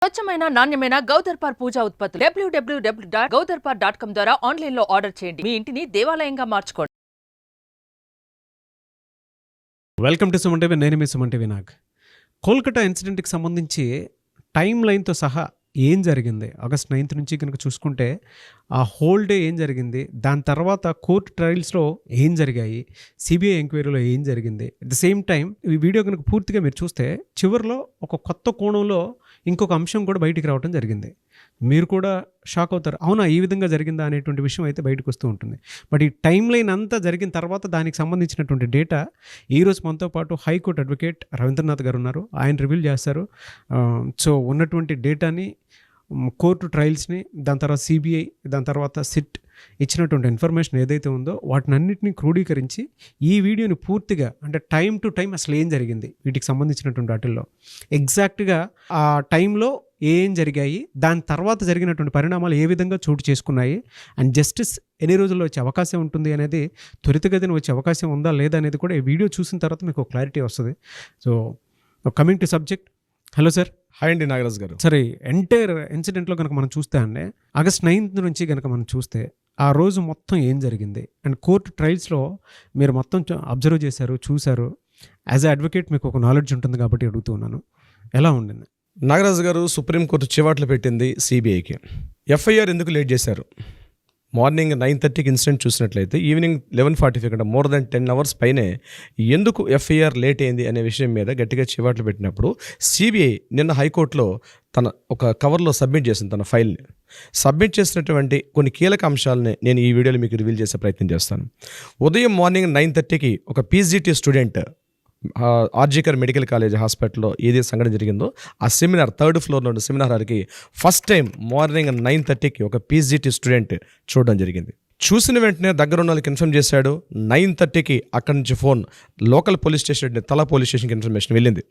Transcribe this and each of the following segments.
స్వచ్ఛమైన నాణ్యమైన గౌదర్పార్ పూజా ఉత్పత్తులు www.gaudarpar.com ద్వారా ఆన్లైన్ లో ఆర్డర్ చేయండి. మీ ఇంటిని దేవాలయంగా మార్చుకోండి. Welcome to Suman TV. నేను మీ సుమన్ టీవీ నాగ్. కోల్కతా ఇన్సిడెంట్కి సంబంధించి టైం లైన్తో సహా ఏం జరిగింది, ఆగస్ట్ 9th నుంచి కనుక చూసుకుంటే ఆ హోల్ డే ఏం జరిగింది, దాని తర్వాత కోర్ట్ ట్రయల్స్లో ఏం జరిగాయి, సిబిఐ ఎంక్వైరీలో ఏం జరిగింది, అట్ ద సేమ్ టైం ఈ వీడియో కనుక పూర్తిగా మీరు చూస్తే చివరిలో ఒక కొత్త కోణంలో ఇంకొక అంశం కూడా బయటికి రావడం జరిగింది. మీరు కూడా షాక్ అవుతారు, అవునా ఈ విధంగా జరిగిందా అనేటువంటి విషయం అయితే బయటకు వస్తూ ఉంటుంది. బట్ ఈ టైం లైన్ అంతా జరిగిన తర్వాత దానికి సంబంధించినటువంటి డేటా ఈరోజు మనతో పాటు హైకోర్టు అడ్వకేట్ రవీంద్రనాథ్ గారు ఉన్నారు. ఆయన రివీల్ చేస్తారు. సో ఉన్నటువంటి డేటాని, కోర్టు ట్రయల్స్ని, దాని తర్వాత సిబిఐ, దాని తర్వాత సిట్ ఇచ్చినటువంటి ఇన్ఫర్మేషన్ ఏదైతే ఉందో వాటినన్నింటినీ క్రోడీకరించి ఈ వీడియోని పూర్తిగా అంటే టైం టు టైం అసలు ఏం జరిగింది వీటికి సంబంధించినటువంటి వాటిల్లో ఎగ్జాక్ట్గా ఆ టైంలో ఏం జరిగాయి, దాని తర్వాత జరిగినటువంటి పరిణామాలు ఏ విధంగా చోటు చేసుకున్నాయి, అండ్ జస్టిస్ ఎన్ని రోజుల్లో వచ్చే అవకాశం ఉంటుంది అనేది, త్వరితగతిన వచ్చే అవకాశం ఉందా లేదా అనేది కూడా ఈ వీడియో చూసిన తర్వాత మీకు క్లారిటీ వస్తుంది. So coming to subject. Hello sir. Hi అండి నాగరాజ్ గారు. సరే, ఎంటైర్ ఇన్సిడెంట్లో కనుక మనం చూస్తే అండి ఆగస్ట్ 9th నుంచి కనుక మనం చూస్తే ఆ రోజు మొత్తం ఏం జరిగింది, అండ్ కోర్టు ట్రయల్స్లో మీరు మొత్తం అబ్జర్వ్ చేశారు, చూశారు. యాజ్ ఎ అడ్వకేట్ మీకు ఒక నాలెడ్జ్ ఉంటుంది కాబట్టి అడుగుతూ ఉన్నాను, ఎలా ఉండింది? నాగరాజు గారు, సుప్రీంకోర్టు చివాట్లు పెట్టింది సిబిఐకి. ఎఫ్ఐఆర్ ఎందుకు లేట్ చేశారు? మార్నింగ్ 9:30కి ఇన్సిడెంట్ చూసినట్లయితే ఈవినింగ్ 11:45 కంటే మోర్ దెన్ 10 hours పైనే ఎందుకు ఎఫ్ఐఆర్ లేట్ అయింది అనే విషయం మీద గట్టిగా చివాట్లు పెట్టినప్పుడు సిబిఐ నిన్న హైకోర్టులో తన ఒక కవర్లో సబ్మిట్ చేసింది. తన ఫైల్ని సబ్మిట్ చేసినటువంటి కొన్ని కీలక అంశాలని నేను ఈ వీడియోలో మీకు రివీల్ చేసే ప్రయత్నం చేస్తాను. ఉదయం మార్నింగ్ 9:30కి ఒక PGT student RG Kar medical college హాస్పిటల్లో ఏదైతే సంఘటన జరిగిందో ఆ సెమినార్ 3rd floorలో ఉన్న సెమినార్ హాల్కి ఫస్ట్ టైం మార్నింగ్ 9:30కి ఒక పీజీటీ స్టూడెంట్ చూడడం జరిగింది. చూసిన వెంటనే దగ్గర ఉన్న వాళ్ళకి ఇన్ఫర్మ్ చేశాడు. 9:30కి అక్కడి నుంచి ఫోన్ లోకల్ పోలీస్ స్టేషన్, తలా పోలీస్ స్టేషన్కి ఇన్ఫర్మేషన్ వెళ్ళింది.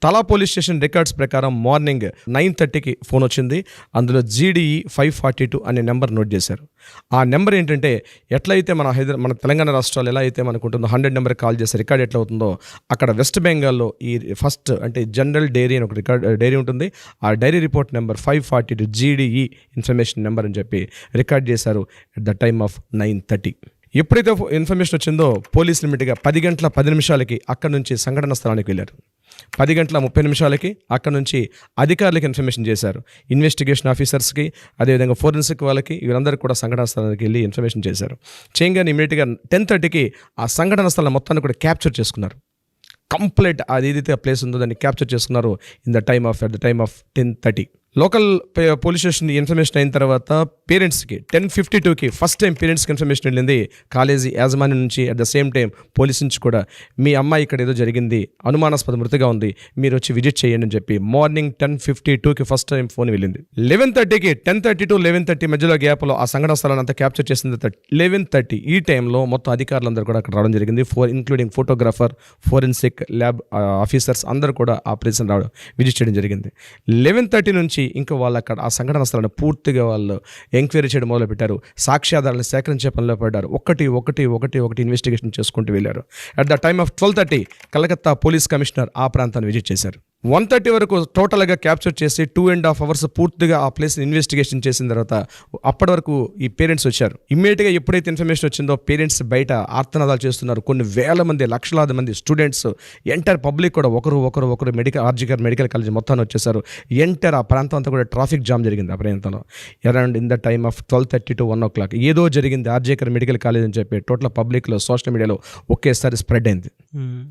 తలా పోలీస్ స్టేషన్ రికార్డ్స్ ప్రకారం మార్నింగ్ 9:30కి ఫోన్ వచ్చింది. అందులో GDE 542 అనే నెంబర్ నోట్ చేశారు. ఆ నెంబర్ ఏంటంటే ఎట్లయితే మన తెలంగాణ రాష్ట్రాలు ఎలా అయితే మనకు ఉంటుందో 100 నెంబర్కి కాల్ చేస్తే రికార్డ్ ఎట్లా అవుతుందో అక్కడ వెస్ట్ బెంగాల్లో ఈ ఫస్ట్ అంటే జనరల్ డైరీ అని ఒక డైరీ ఉంటుంది. ఆ diary report number 542 GDE information number అని చెప్పి రికార్డ్ చేశారు ఎట్ ద టైమ్ ఆఫ్ 9:30. ఎప్పుడైతే ఇన్ఫర్మేషన్ వచ్చిందో పోలీసులు ఇమ్మీడియట్గా 10:10 అక్కడి నుంచి సంఘటన స్థలానికి వెళ్ళారు. 10:30 అక్కడ నుంచి అధికారులకు ఇన్ఫర్మేషన్ చేశారు. ఇన్వెస్టిగేషన్ ఆఫీసర్స్కి, అదేవిధంగా ఫోరెన్సిక్ వాళ్ళకి, వీరందరికీ కూడా సంఘటన స్థలానికి వెళ్ళి ఇన్ఫర్మేషన్ చేశారు. చేయగానే ఇమీడియట్గా 10:30కి ఆ సంఘటన స్థలం మొత్తాన్ని కూడా క్యాప్చర్ చేసుకున్నారు. కంప్లీట్ అది ఏదైతే ప్లేస్ ఉందో దాన్ని క్యాప్చర్ చేసుకున్నారు at the time of 10:30. Local police station information అయిన తర్వాత పేరెంట్స్కి 10:52కి ఫస్ట్ టైం పేరెంట్స్కి ఇన్ఫర్మేషన్ వెళ్ళింది కాలేజీ యాజమాన్యం నుంచి. At the same time police నుంచి కూడా మీ అమ్మాయి ఇక్కడ ఏదో జరిగింది, అనుమానాస్పద మృతిగా ఉంది, మీరు వచ్చి విజిట్ చేయండి అని చెప్పి మార్నింగ్ 10:52కి ఫస్ట్ టైం ఫోన్ వెళ్ళింది. 11:30కి 10:30 to 11:30 మధ్యలో గ్యాప్లో ఆ సంఘటన స్థలాన్ని అంతా క్యాప్చర్ చేసింది. 11:30 ఈ టైంలో మొత్తం అధికారులందరూ కూడా అక్కడ రావడం జరిగింది. Including photographer, forensic lab officers అందరూ కూడా ఆ ప్లేస్ రావడం, విజిట్ చేయడం జరిగింది. 11:30 నుంచి ఇంకా వాళ్ళు అక్కడ ఆ సంఘటన స్థలాన్ని పూర్తిగా వాళ్ళు ఎంక్వైరీ చేయడం మొదలుపెట్టారు. సాక్ష్యాధారాలను సేకరించే పనిలో పడ్డారు. ఒకటి ఇన్వెస్టిగేషన్ చేసుకుంటూ వెళ్ళారు. At the time of 12:30 Calcutta police commissioner ఆ ప్రాంతాన్ని విజిట్ చేశారు. 1:30 వరకు టోటల్గా క్యాప్చర్ చేసి 2.5 hours పూర్తిగా ఆ ప్లేస్ని ఇన్వెస్టిగేషన్ చేసిన తర్వాత అప్పటి వరకు ఈ పేరెంట్స్ వచ్చారు. ఇమ్మీడియట్గా ఎప్పుడైతే ఇన్ఫర్మేషన్ వచ్చిందో పేరెంట్స్ బయట ఆర్తనాదాలు చేస్తున్నారు. కొన్ని వేల మంది, లక్షలాది మంది స్టూడెంట్స్, ఎంటైర్ పబ్లిక్ కూడా ఒకరు ఆర్జికర్ మెడికల్ కాలేజ్ మొత్తాన్ని వచ్చేసారు. ఎంటైర్ ఆ ప్రాంతం అంతా కూడా ట్రాఫిక్ జామ్ జరిగింది. ఆ ప్రాంతంలో around in the time of 12:30 to 1 o'clock ఏదో జరిగింది ఆర్జికర్ మెడికల్ కాలేజ్ అని చెప్పి టోటల్ పబ్లిక్లో, సోషల్ మీడియాలో ఒకేసారి స్ప్రెడ్ అయింది.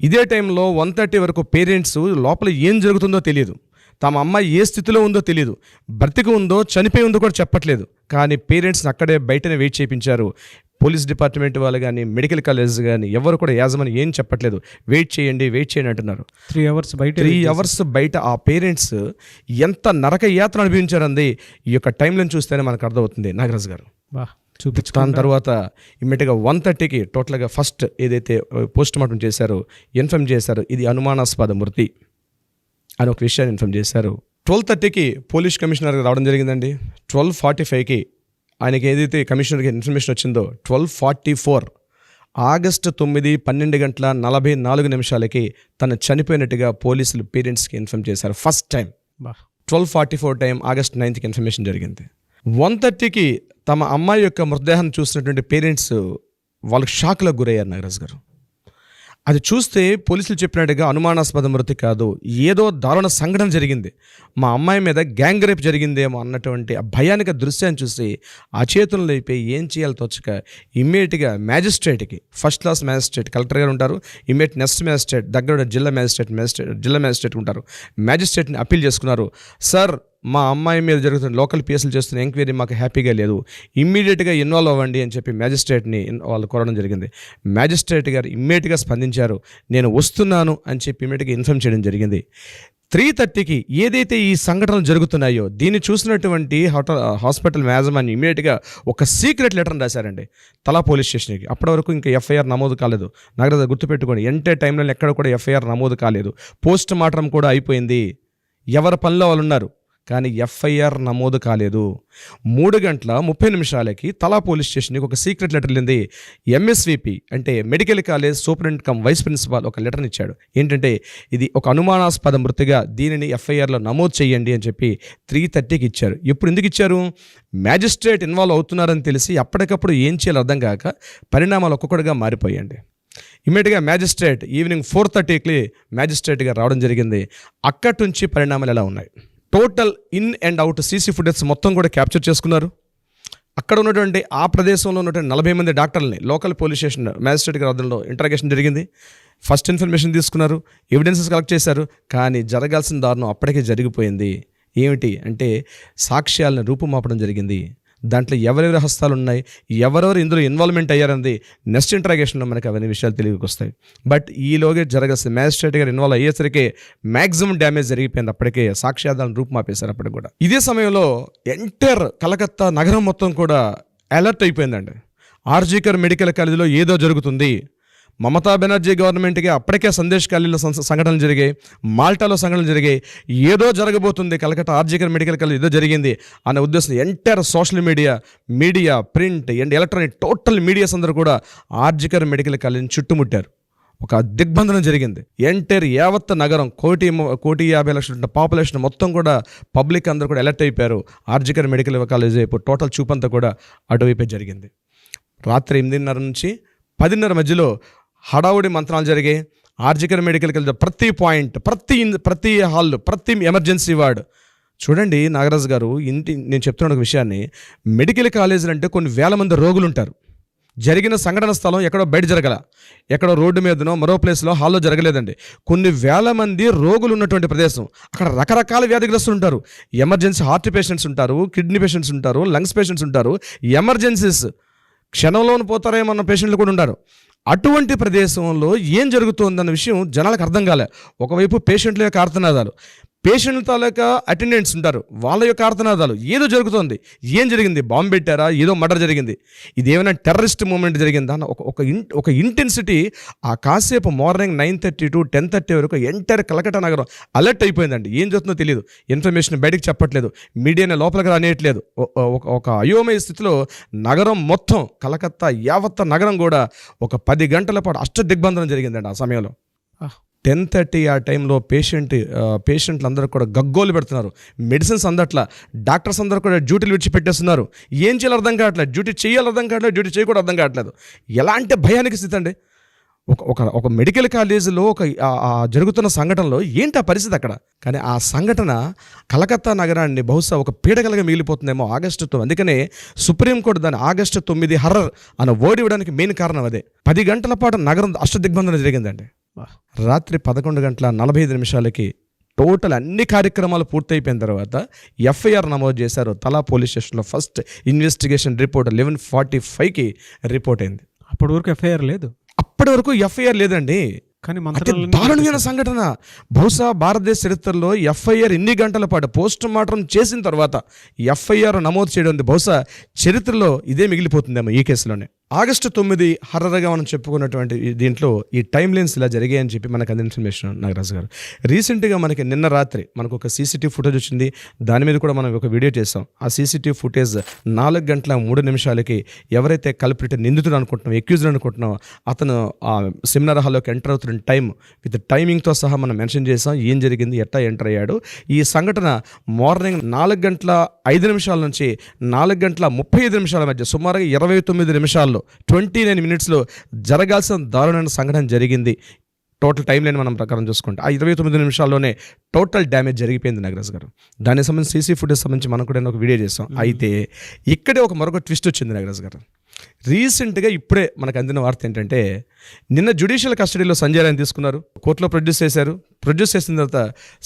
ఇదే టైంలో 1:30 వరకు పేరెంట్స్ లోపల ఏం జరుగుతుందో తెలియదు, తమ అమ్మాయి ఏ స్థితిలో ఉందో తెలియదు, బ్రతికి ఉందో చనిపోయి ఉందో కూడా చెప్పట్లేదు. కానీ పేరెంట్స్ని అక్కడే బయటనే వెయిట్ చేయించారు. పోలీస్ డిపార్ట్మెంట్ వాళ్ళు కానీ, మెడికల్ కాలేజ్ కానీ ఎవరు కూడా యాజమాని ఏం చెప్పట్లేదు. వెయిట్ చేయండి అంటున్నారు. 3 hours బయట ఆ పేరెంట్స్ ఎంత నరక యాత్ర అనుభవించారంది ఈ యొక్క టైంలో చూస్తేనే మనకు అర్థమవుతుంది నాగరాజ్ గారు. దాని తర్వాత ఇమ్మీడియట్గా 1:30కి టోటల్గా ఫస్ట్ ఏదైతే పోస్ట్ మార్టం చేశారో ఇన్ఫర్మ్ చేశారు, ఇది అనుమానాస్పద మృతి అని ఒక విషయాన్ని ఇన్ఫర్మ్ చేశారు. 12:30కి పోలీస్ కమిషనర్కి రావడం జరిగిందండి. 12:45కి ఆయనకి ఏదైతే కమిషనర్కి ఇన్ఫర్మేషన్ వచ్చిందో 12:44 ఆగస్టు 9 12:44 తను చనిపోయినట్టుగా పోలీసులు పేరెంట్స్కి ఇన్ఫర్మ్ చేశారు first time. 12:44 time August 9th information జరిగింది. 1:30కి తమ అమ్మాయి యొక్క మృతదేహాన్ని చూసినటువంటి పేరెంట్స్ వాళ్ళకి షాక్లకు గురయ్యారు నాగరాజ్ గారు. అది చూస్తే పోలీసులు చెప్పినట్టుగా అనుమానాస్పద మృతి కాదు, ఏదో దారుణ సంఘటన జరిగింది, మా అమ్మాయి మీద గ్యాంగ్ రేప్ జరిగిందేమో అన్నటువంటి ఆ భయానిక దృశ్యాన్ని చూసి అచేతనలు అయిపోయి ఏం చేయాలో తోచక ఇమ్మీడియట్గా మ్యాజిస్ట్రేట్కి, ఫస్ట్ క్లాస్ మ్యాజిస్ట్రేట్ కలెక్టర్ గారు ఉంటారు, ఇమ్మీడియట్ నెక్స్ట్ మ్యాజిస్ట్రేట్ దగ్గర జిల్లా మ్యాజిస్ట్రేట్ ఉంటారు, మ్యాజిస్ట్రేట్ని అప్పీల్ చేసుకున్నారు. సార్, మా అమ్మాయి మీద జరుగుతున్న లోకల్ పిఎస్లు చేస్తున్న ఎంక్వైరీ మాకు హ్యాపీగా లేదు, ఇమ్మీడియట్గా ఇన్వాల్వ్ అవ్వండి అని చెప్పి మ్యాజిస్ట్రేట్ని వాళ్ళు కోరడం జరిగింది. మ్యాజిస్ట్రేట్ గారు ఇమ్మీడియట్గా స్పందించారు. నేను వస్తున్నాను అని చెప్పి ఇమ్మీడియట్గా ఇన్ఫార్మ్ చేయడం జరిగింది. 3:30కి ఏదైతే ఈ సంఘటనలు జరుగుతున్నాయో దీన్ని చూసినటువంటి హాస్పిటల్ యాజమాన్యం ఇమ్మీడియట్గా ఒక సీక్రెట్ లెటర్ని రాశారండి తలా పోలీస్ స్టేషన్కి. అప్పటి వరకు ఇంకా ఎఫ్ఐఆర్ నమోదు కాలేదు. నాకు గుర్తుపెట్టుకోండి, ఎంటే టైంలో ఎక్కడ కూడా ఎఫ్ఐఆర్ నమోదు కాలేదు. పోస్ట్ మార్టం కూడా అయిపోయింది, ఎవరి పనిలో వాళ్ళు ఉన్నారు, కానీ ఎఫ్ఐఆర్ నమోదు కాలేదు. 3:30 తలా పోలీస్ స్టేషన్కి ఒక సీక్రెట్ లెటర్ వెళ్ళింది. ఎంఎస్విపి అంటే medical college superintendent cum vice principal ఒక లెటర్ని ఇచ్చాడు. ఏంటంటే ఇది ఒక అనుమానాస్పద మృతిగా దీనిని ఎఫ్ఐఆర్లో నమోదు చేయండి అని చెప్పి 3:30కి ఇచ్చారు. ఎప్పుడు ఎందుకు ఇచ్చారు? మ్యాజిస్ట్రేట్ ఇన్వాల్వ్ అవుతున్నారని తెలిసి అప్పటికప్పుడు ఏం చేయాలో అర్థం కాక పరిణామాలు ఒక్కొక్కటిగా మారిపోయండి. ఇమ్మీడియట్గా మ్యాజిస్ట్రేట్ ఈవినింగ్ 4:30కి మ్యాజిస్ట్రేట్గా రావడం జరిగింది. అక్కడి నుంచి పరిణామాలు ఎలా ఉన్నాయి, total in and out CC footage మొత్తం కూడా క్యాప్చర్ చేసుకున్నారు. అక్కడ ఉన్నటువంటి ఆ ప్రదేశంలో ఉన్నటువంటి 40 మంది డాక్టర్లని లోకల్ పోలీస్ స్టేషన్ మ్యాజిస్ట్రేట్ గారి ఆధ్వర్యంలో ఇంటరాగేషన్ జరిగింది. ఫస్ట్ ఇన్ఫర్మేషన్ తీసుకున్నారు, ఎవిడెన్సెస్ కలెక్ట్ చేశారు. కానీ జరగాల్సిన దారుణం అప్పటికే జరిగిపోయింది. ఏమిటి అంటే సాక్ష్యాలను రూపుమాపడం జరిగింది. దాంట్లో ఎవరెవరి హస్తాలు ఉన్నాయి, ఎవరెవరు ఇందులో ఇన్వాల్వ్మెంట్ అయ్యారన్నది నెక్స్ట్ ఇంటరాగేషన్లో మనకు అవన్నీ విషయాలు తెలివికి వస్తాయి. బట్ ఈలోగే జరగాల్సిన మ్యాజిస్ట్రేట్ గారు ఇన్వాల్వ్ అయ్యేసరికి మ్యాక్సిమం డ్యామేజ్ జరిగిపోయింది. అప్పటికే సాక్ష్యాధాలను రూపుమాపేశారు. అప్పటికి కూడా ఇదే సమయంలో ఎంటైర్ కలకత్తా నగరం మొత్తం కూడా అలర్ట్ అయిపోయిందండి. ఆర్జీకర్ మెడికల్ కాలేజీలో ఏదో జరుగుతుంది. మమతా బెనర్జీ గవర్నమెంట్కి అప్పటికే సందేశ్ ఖాళీలో సంఘటనలు జరిగాయి, మాల్టాలో సంఘటనలు జరిగాయి, ఏదో జరగబోతుంది కలకత్తా ఆర్జీకర్ మెడికల్ కాలేజ్ ఏదో జరిగింది అనే ఉద్దేశం entire social media, print and electronic total medias అందరూ కూడా ఆర్జీకర్ మెడికల్ కాలేజీని చుట్టుముట్టారు. ఒక దిగ్బంధనం జరిగింది. ఎంటైర్ యావత్ నగరం 1,50,00,000 పాపులేషన్ మొత్తం కూడా పబ్లిక్ అందరూ కూడా అలర్ట్ అయిపోయారు. ఆర్జీకర్ మెడికల్ కాలేజ్ వైపు టోటల్ చూపంతా కూడా అటువైపే జరిగింది. రాత్రి 8:30 నుంచి 10:30 మధ్యలో హడావుడి మంత్రాలు జరిగాయి. ఆర్జీకర్ మెడికల్ కాలేజ్ ప్రతి పాయింట్, ప్రతి హాల్, ప్రతి ఎమర్జెన్సీ వార్డ్ చూడండి నాగరాజు గారు. నేను చెప్తున్న ఒక విషయాన్ని, మెడికల్ కాలేజీలు అంటే కొన్ని వేల మంది రోగులు ఉంటారు. జరిగిన సంఘటన స్థలం ఎక్కడో బయట జరగల, ఎక్కడో రోడ్డు మీదనో మరో ప్లేస్లో హాల్లో జరగలేదండి. కొన్ని వేల మంది రోగులు ఉన్నటువంటి ప్రదేశం. అక్కడ రకరకాల వ్యాధిగ్రస్తులు ఉంటారు. ఎమర్జెన్సీ హార్ట్ పేషెంట్స్ ఉంటారు, కిడ్నీ పేషెంట్స్ ఉంటారు, లంగ్స్ పేషెంట్స్ ఉంటారు, ఎమర్జెన్సీస్ క్షణంలోనే పోతారేమన్న పేషెంట్లు కూడా ఉన్నారు. అటువంటి ప్రదేశంలో ఏం జరుగుతుందన్న విషయం జనాలకు అర్థం కాలే. ఒకవైపు పేషెంట్ల యొక్క ఆర్తనాదాలు, పేషెంట్ తాలూకా అటెండెంట్స్ ఉంటారు, వాళ్ళ యొక్క ఆర్తనాదాలు, ఏదో జరుగుతుంది. ఏం జరిగింది? బాంబు పెట్టారా? ఏదో మర్డర్ జరిగింది, ఇదేమైనా టెర్రరిస్ట్ మూమెంట్ జరిగిందా అన్న ఒక ఇంటెన్సిటీ ఆ కాసేపు మార్నింగ్ 9:30 to 10:30 వరకు ఎంటైర్ కలకత్తా నగరం అలర్ట్ అయిపోయిందండి. ఏం జరుగుతుందో తెలియదు, ఇన్ఫర్మేషన్ బయటకు చెప్పట్లేదు, మీడియాని లోపలికి రానియట్లేదు. ఒక అయోమయ స్థితిలో నగరం మొత్తం, కలకత్తా యావత్ నగరం కూడా ఒక 10 గంటల పాటు అష్ట దిగ్బంధనం జరిగిందండి. ఆ సమయంలో 10:30 ఆ టైంలో పేషెంట్లు అందరూ కూడా గగ్గోలు పెడుతున్నారు. మెడిసిన్స్ అందట్లా, డాక్టర్స్ అందరూ కూడా డ్యూటీలు విడిచిపెట్టేస్తున్నారు. ఏం చేయాలో అర్థం కావట్లేదు, డ్యూటీ చేయాలి అర్థం కావట్లేదు, డ్యూటీ చేయకూడదు అర్థం కావట్లేదు. ఎలాంటి భయానికి స్థితి అండి. ఒక మెడికల్ కాలేజీలో జరుగుతున్న సంఘటనలో ఏంటి ఆ పరిస్థితి అక్కడ. కానీ ఆ సంఘటన కలకత్తా నగరాన్ని బహుశా ఒక పీడకలుగా మిగిలిపోతుందేమో ఆగస్టు 9. అందుకనే సుప్రీంకోర్టు దాన్ని ఆగస్టు 9 హర్రర్ అన్న వర్డ్ ఇవ్వడానికి మెయిన్ కారణం అదే. 10 గంటల పాటు నగరం అష్టదిగ్బంధనం జరిగిందండి. రాత్రి 11:45 టోటల్ అన్ని కార్యక్రమాలు పూర్తయిపోయిన తర్వాత ఎఫ్ఐఆర్ నమోదు చేశారు. తలా పోలీస్ స్టేషన్లో ఫస్ట్ ఇన్వెస్టిగేషన్ రిపోర్ట్ 11:45 రిపోర్ట్ అయింది. అప్పటి వరకు ఎఫ్ఐఆర్ లేదు. అప్పటి వరకు ఎఫ్ఐఆర్ లేదండి. కానీ దారుణమైన సంఘటన. బహుశా భారతదేశ చరిత్రలో ఎఫ్ఐఆర్ ఇన్ని గంటల పాటు పోస్ట్ మార్టం చేసిన తర్వాత ఎఫ్ఐఆర్ నమోదు చేయడం బహుశా చరిత్రలో ఇదే మిగిలిపోతుందేమో ఈ కేసులోనే. ఆగస్టు 9 హర్రర్గా మనం చెప్పుకున్నటువంటి దీంట్లో ఈ టైమ్ లైన్స్ ఇలా జరిగాయని చెప్పి మనకు అందిన ఇన్ఫర్మేషన్ నాగరాజు గారు. రీసెంట్గా మనకి నిన్న రాత్రి మనకు ఒక సీసీటీవీ ఫుటేజ్ వచ్చింది. దాని మీద కూడా మనం ఒక వీడియో చేసాం. ఆ సీసీటీవీ ఫుటేజ్ 4 గంటల 3 నిమిషాలకి ఎవరైతే కల్ప్రిట్ నిందితుడు అనుకుంటున్నాం, ఎక్యూజ్డ్ అనుకుంటున్నాం, అతను ఆ సెమినార్ హాల్లోకి ఎంటర్ అవుతున్న టైం విత్ టైమింగ్తో సహా మనం మెన్షన్ చేసాం. ఏం జరిగింది, ఎట్లా ఎంటర్ అయ్యాడు. ఈ సంఘటన మార్నింగ్ 4 గంటల 5 నిమిషాల నుంచి 4 గంటల 35 నిమిషాల మధ్య సుమారుగా 29 నిమిషాల్లో 29 మినిట్స్లో జరగాల్సిన దారుణమైన సంఘటన జరిగింది. టోటల్ టైం లైన్ మనం ప్రకారం చూసుకుంటే ఆ 29 నిమిషాల్లోనే టోటల్ డ్యామేజ్ జరిగిపోయింది నాగరాజు గారు. దానికి సంబంధించి సీసీ ఫుటేజ్ సంబంధించి మనం కూడా ఒక వీడియో చేసాం. అయితే ఇక్కడే మరొక ట్విస్ట్ వచ్చింది నాగరాజు గారు. రీసెంట్గా ఇప్పుడే మనకు అందిన వార్త ఏంటంటే నిన్న జ్యుడిషియల్ కస్టడీలో సంజయ్ రాయ్ని తీసుకున్నారు, కోర్టులో ప్రొడ్యూస్ చేశారు. ప్రొడ్యూస్ చేసిన తర్వాత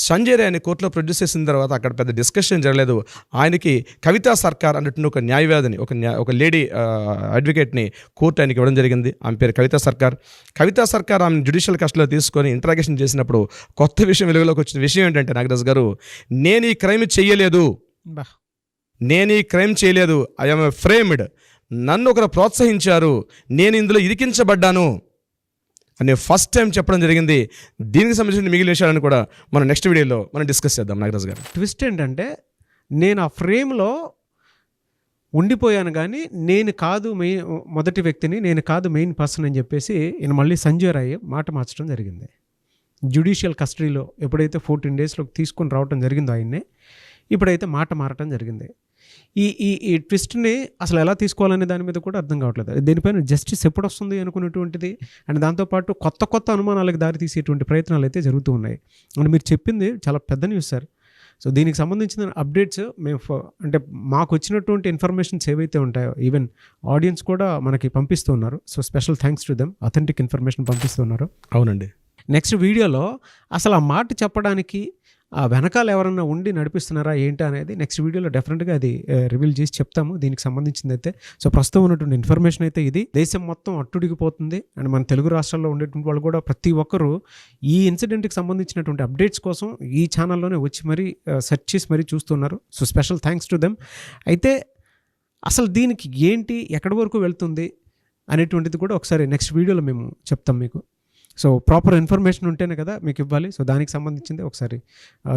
సంజయ్ రాయ్ని కోర్టులో ప్రొడ్యూస్ చేసిన తర్వాత అక్కడ పెద్ద డిస్కషన్ జరగలేదు. ఆయనకి కవితా సర్కార్ అన్నట్టు ఒక న్యాయవాదిని, ఒక లేడీ అడ్వకేట్ని కోర్టు ఆయనకి ఇవ్వడం జరిగింది. ఆమె పేరు కవితా సర్కార్. కవితా సర్కార్ ఆమె జ్యుడిషియల్ కస్టడీలో తీసుకొని ఇంటరాగేషన్ చేసినప్పుడు కొత్త విషయం వెలుగులోకి వచ్చిన విషయం ఏంటంటే నాగరాజు గారు, నేను ఈ క్రైమ్ చేయలేదు, ఐఎమ్ ఫ్రేమ్డ్, నన్ను ఒకరు ప్రోత్సహించారు, నేను ఇందులో ఇరికించబడ్డాను అనే ఫస్ట్ టైం చెప్పడం జరిగింది. దీనికి సంబంధించిన మిగిలిన విషయాలను కూడా మనం నెక్స్ట్ వీడియోలో మనం డిస్కస్ చేద్దాం నాగరాజు గారు. ట్విస్ట్ ఏంటంటే నేను ఆ ఫ్రేమ్లో ఉండిపోయాను కానీ నేను కాదు మొదటి వ్యక్తిని, నేను కాదు మెయిన్ పర్సన్ అని చెప్పేసి ఈయన మళ్ళీ సంజయ్ రాయ్ మాట మార్చడం జరిగింది. జ్యుడిషియల్ కస్టడీలో ఎప్పుడైతే 14 డేస్లో తీసుకొని రావడం జరిగిందో ఆయన్నే, ఇప్పుడైతే మాట మారటం జరిగింది. ఈ ట్విస్ట్ని అసలు ఎలా తీసుకోవాలనే దాని మీద కూడా అర్థం కావట్లేదు. దీనిపైన జస్టిస్ ఎప్పుడు వస్తుంది అనుకునేటువంటిది అండ్ దాంతోపాటు కొత్త అనుమానాలకు దారి తీసేటువంటి ప్రయత్నాలు అయితే జరుగుతూ ఉన్నాయి. అండ్ మీరు చెప్పింది చాలా పెద్ద న్యూస్ సార్. సో దీనికి సంబంధించిన అప్డేట్స్ మేము అంటే మాకు వచ్చినటువంటి ఇన్ఫర్మేషన్స్ ఏవైతే ఉంటాయో ఈవెన్ ఆడియన్స్ కూడా మనకి పంపిస్తున్నారు. So special thanks to them, authentic information పంపిస్తున్నారు. అవునండి. నెక్స్ట్ వీడియోలో అసలు ఆ మాట చెప్పడానికి ఆ వెనకాల ఎవరన్నా ఉండి నడిపిస్తున్నారా ఏంటి అనేది నెక్స్ట్ వీడియోలో డెఫినెట్గా అది రివీల్ చేసి చెప్తాము దీనికి సంబంధించింది అయితే. సో ప్రస్తుతం ఉన్నటువంటి ఇన్ఫర్మేషన్ అయితే ఇది. దేశం మొత్తం అట్టుడిగిపోతుంది అండ్ మన తెలుగు రాష్ట్రాల్లో ఉండేటువంటి వాళ్ళు కూడా ప్రతి ఒక్కరూ ఈ ఇన్సిడెంట్కి సంబంధించినటువంటి అప్డేట్స్ కోసం ఈ ఛానల్లోనే వచ్చి మరీ సెర్చ్ చేసి మరీ చూస్తున్నారు. So special thanks to them. అయితే అసలు దీనికి ఏంటి, ఎక్కడి వరకు వెళ్తుంది అనేటువంటిది కూడా ఒకసారి నెక్స్ట్ వీడియోలో మేము చెప్తాం మీకు. సో ప్రాపర్ ఇన్ఫర్మేషన్ ఉంటేనే కదా మీకు ఇవ్వాలి. సో దానికి సంబంధించింది ఒకసారి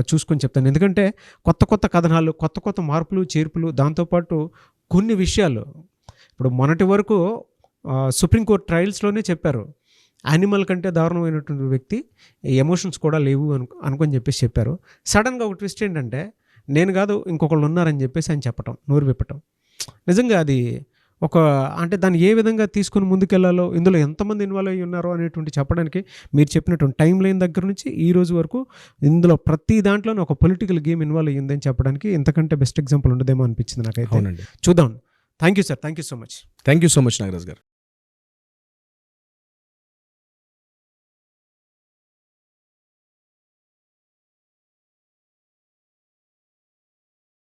చూసుకొని చెప్తాను. ఎందుకంటే కొత్త కథనాలు, కొత్త మార్పులు చేర్పులు, దాంతోపాటు కొన్ని విషయాలు ఇప్పుడు మొన్నటి వరకు సుప్రీంకోర్టు ట్రయల్స్లోనే చెప్పారు యానిమల్ కంటే దారుణమైనటువంటి వ్యక్తి, ఎమోషన్స్ కూడా లేవు అనుకొని చెప్పేసి చెప్పారు. సడన్గా ఒక ట్విస్ట్ ఏంటంటే నేను కాదు ఇంకొకళ్ళు ఉన్నారని చెప్పేసి ఆయన చెప్పటం, నోరు విప్పటం. నిజంగా అది అంటే దాన్ని ఏ విధంగా తీసుకుని ముందుకెళ్లాలో, ఇందులో ఎంతమంది ఇన్వాల్వ్ అయ్యి ఉన్నారో అనేటువంటి చెప్పడానికి మీరు చెప్పినటువంటి టైం లైన్ దగ్గర నుంచి ఈ రోజు వరకు ఇందులో ప్రతి దాంట్లోనే ఒక పొలిటికల్ గేమ్ ఇన్వాల్వ్ అయ్యిందని చెప్పడానికి ఇంతకంటే బెస్ట్ ఎగ్జాంపుల్ ఉండదేమో అనిపించింది నాకైతే. చూద్దాం. Thank you sir, thank you so much. Thank you so much Nagaraj గారు.